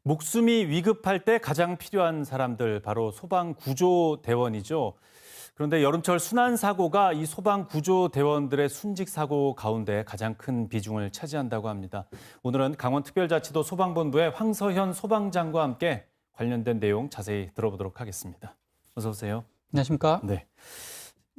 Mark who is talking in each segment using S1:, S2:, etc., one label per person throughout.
S1: 목숨이 위급할 때 가장 필요한 사람들, 바로 소방구조대원이죠. 그런데 여름철 순환사고가 이 소방구조대원들의 순직사고 가운데 가장 큰 비중을 차지한다고 합니다. 오늘은 강원특별자치도 소방본부의 황서현 소방장과 함께 관련된 내용 자세히 들어보도록 하겠습니다. 어서 오세요.
S2: 안녕하십니까?
S1: 네.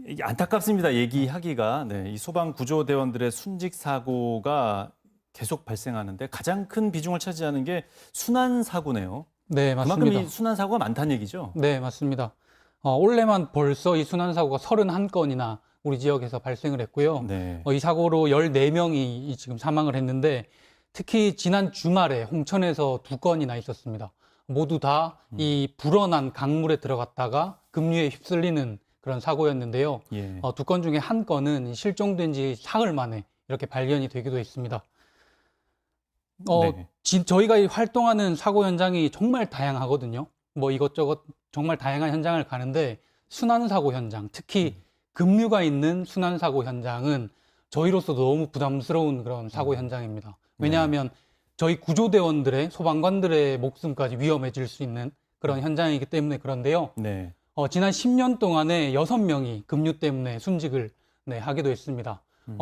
S1: 이게 안타깝습니다. 얘기하기가. 네, 이 소방구조대원들의 순직사고가 계속 발생하는데 가장 큰 비중을 차지하는 게 순환사고네요.
S2: 네, 맞습니다.
S1: 그만큼 이 순환사고가 많다는 얘기죠?
S2: 네, 맞습니다. 올해만 벌써 이 순환사고가 31건이나 우리 지역에서 발생을 했고요.
S1: 네.
S2: 이 사고로 14명이 지금 사망을 했는데 특히 지난 주말에 홍천에서 2건이나 있었습니다. 모두 다 이 불어난 강물에 들어갔다가 급류에 휩쓸리는 그런 사고였는데요.
S1: 예.
S2: 2건 중에 한 건은 실종된 지 사흘 만에 이렇게 발견이 되기도 했습니다.
S1: 네.
S2: 저희가 이 활동하는 사고 현장이 정말 다양하거든요. 뭐 이것저것 정말 다양한 현장을 가는데 순환사고 현장, 특히 급류가 있는 순환사고 현장은 저희로서도 너무 부담스러운 그런 사고 현장입니다. 왜냐하면 저희 구조대원들의, 소방관들의 목숨까지 위험해질 수 있는 그런 현장이기 때문에 그런데요.
S1: 네.
S2: 지난 10년 동안에 6명이 급류 때문에 순직을 하기도 했습니다.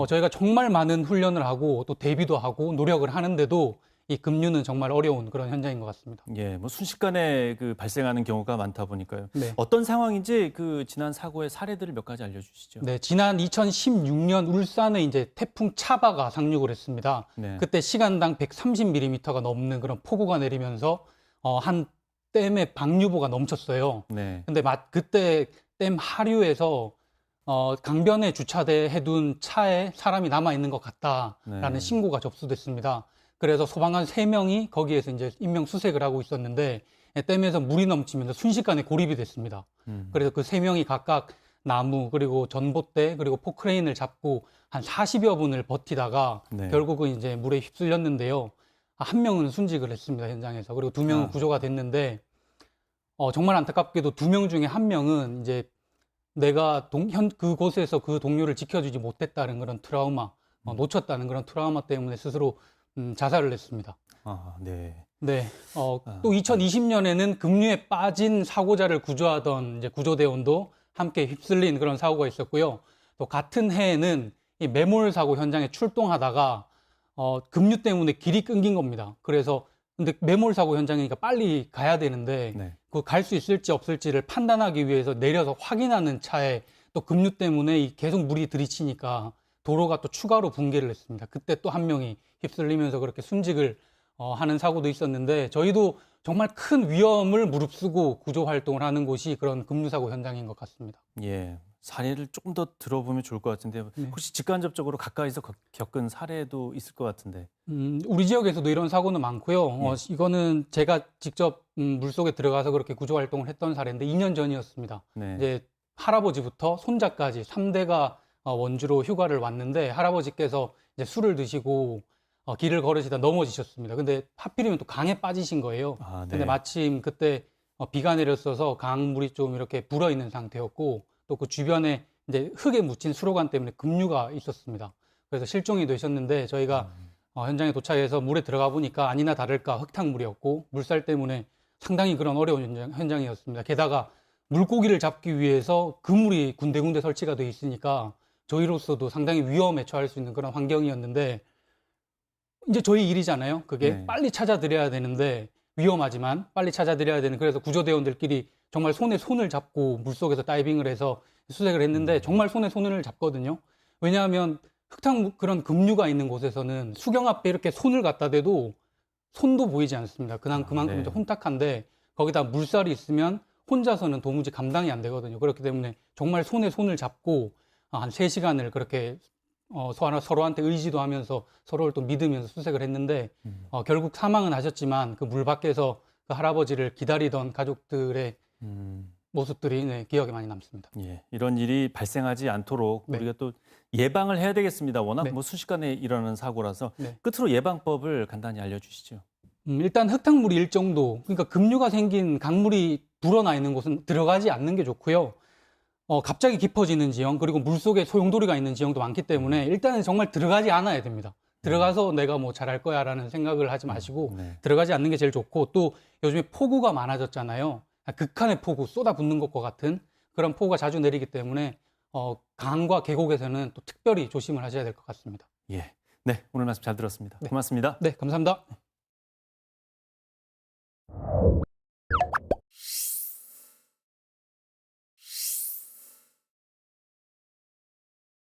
S2: 저희가 정말 많은 훈련을 하고 또 대비도 하고 노력을 하는데도 이 급류는 정말 어려운 그런 현장인 것 같습니다.
S1: 예, 뭐 순식간에 발생하는 경우가 많다 보니까요.
S2: 네.
S1: 어떤 상황인지 지난 사고의 사례들을 몇 가지 알려주시죠.
S2: 네, 지난 2016년 울산에 이제 태풍 차바가 상륙을 했습니다.
S1: 네.
S2: 그때 시간당 130mm가 넘는 그런 폭우가 내리면서 한 댐의 방류보가 넘쳤어요.
S1: 네.
S2: 근데 그때 댐 하류에서 강변에 주차돼 해둔 차에 사람이 남아 있는 것 같다라는
S1: 네.
S2: 신고가 접수됐습니다. 그래서 소방관 3명이 거기에서 이제 인명 수색을 하고 있었는데 댐에서 물이 넘치면서 순식간에 고립이 됐습니다. 그래서 그 3명이 각각 나무 그리고 전봇대 그리고 포크레인을 잡고 한 40여 분을 버티다가
S1: 네.
S2: 결국은 이제 물에 휩쓸렸는데요. 한 명은 순직을 했습니다, 현장에서. 그리고 2명은 구조가 됐는데 정말 안타깝게도 2명 중에 1명은 이제 내가 그곳에서 그 동료를 지켜주지 못했다는 그런 트라우마, 놓쳤다는 그런 트라우마 때문에 스스로 자살을 했습니다.
S1: 아, 네.
S2: 네. 또 2020년에는 급류에 빠진 사고자를 구조하던 이제 구조대원도 함께 휩쓸린 그런 사고가 있었고요. 또 같은 해에는 이 매몰 사고 현장에 출동하다가 급류 때문에 길이 끊긴 겁니다. 그래서 근데 매몰 사고 현장이니까 빨리 가야 되는데
S1: 네.
S2: 그 갈 수 있을지 없을지를 판단하기 위해서 내려서 확인하는 차에 또 급류 때문에 계속 물이 들이치니까 도로가 또 추가로 붕괴를 했습니다. 그때 또 1명이 휩쓸리면서 그렇게 순직을 하는 사고도 있었는데 저희도 정말 큰 위험을 무릅쓰고 구조 활동을 하는 곳이 그런 급류사고 현장인 것 같습니다.
S1: 예. 사례를 조금 더 들어보면 좋을 것 같은데 혹시 직간접적으로 가까이서 겪은 사례도 있을 것 같은데.
S2: 우리 지역에서도 이런 사고는 많고요. 이거는 제가 직접 물속에 들어가서 그렇게 구조 활동을 했던 사례인데 2년 전이었습니다.
S1: 네.
S2: 이제 할아버지부터 손자까지 3대가 원주로 휴가를 왔는데 할아버지께서 이제 술을 드시고 길을 걸으시다 넘어지셨습니다. 근데 하필이면 또 강에 빠지신 거예요.
S1: 아, 네.
S2: 근데 마침 그때 비가 내렸어서 강물이 좀 이렇게 불어 있는 상태였고 또 그 주변에 이제 흙에 묻힌 수로관 때문에 급류가 있었습니다. 그래서 실종이 되셨는데 저희가 현장에 도착해서 물에 들어가 보니까 아니나 다를까 흙탕물이었고 물살 때문에 상당히 그런 어려운 현장이었습니다. 게다가 물고기를 잡기 위해서 그물이 군데군데 설치가 돼 있으니까 저희로서도 상당히 위험에 처할 수 있는 그런 환경이었는데 이제 저희 일이잖아요. 그게
S1: 네.
S2: 빨리 찾아드려야 되는데 위험하지만 빨리 찾아드려야 되는 그래서 구조대원들끼리 정말 손에 손을 잡고 물속에서 다이빙을 해서 수색을 했는데 정말 손에 손을 잡거든요. 왜냐하면 그런 급류가 있는 곳에서는 수경 앞에 이렇게 손을 갖다 대도 손도 보이지 않습니다. 그만큼
S1: 네.
S2: 이제 혼탁한데 거기다 물살이 있으면 혼자서는 도무지 감당이 안 되거든요. 그렇기 때문에 정말 손에 손을 잡고 한 3시간을 그렇게 서로한테 의지도 하면서 서로를 또 믿으면서 수색을 했는데 결국 사망은 하셨지만 그 물 밖에서 그 할아버지를 기다리던 가족들의 모습들이 기억에 많이 남습니다.
S1: 예. 이런 일이 발생하지 않도록
S2: 네.
S1: 우리가 또 예방을 해야 되겠습니다. 워낙
S2: 네.
S1: 뭐 순식간에 일어나는 사고라서
S2: 네.
S1: 끝으로 예방법을 간단히 알려주시죠.
S2: 일단 흙탕물이 일정도, 그러니까 급류가 생긴 강물이 불어나 있는 곳은 들어가지 않는 게 좋고요. 갑자기 깊어지는 지형, 그리고 물속에 소용돌이가 있는 지형도 많기 때문에 일단은 정말 들어가지 않아야 됩니다. 들어가서 내가 뭐 잘할 거야라는 생각을 하지 마시고
S1: 네.
S2: 들어가지 않는 게 제일 좋고 또 요즘에 폭우가 많아졌잖아요. 극한의 폭우, 쏟아붓는 것과 같은 그런 폭우가 자주 내리기 때문에 강과 계곡에서는 또 특별히 조심을 하셔야 될 것 같습니다.
S1: 예. 네, 오늘 말씀 잘 들었습니다.
S2: 네.
S1: 고맙습니다.
S2: 네, 감사합니다.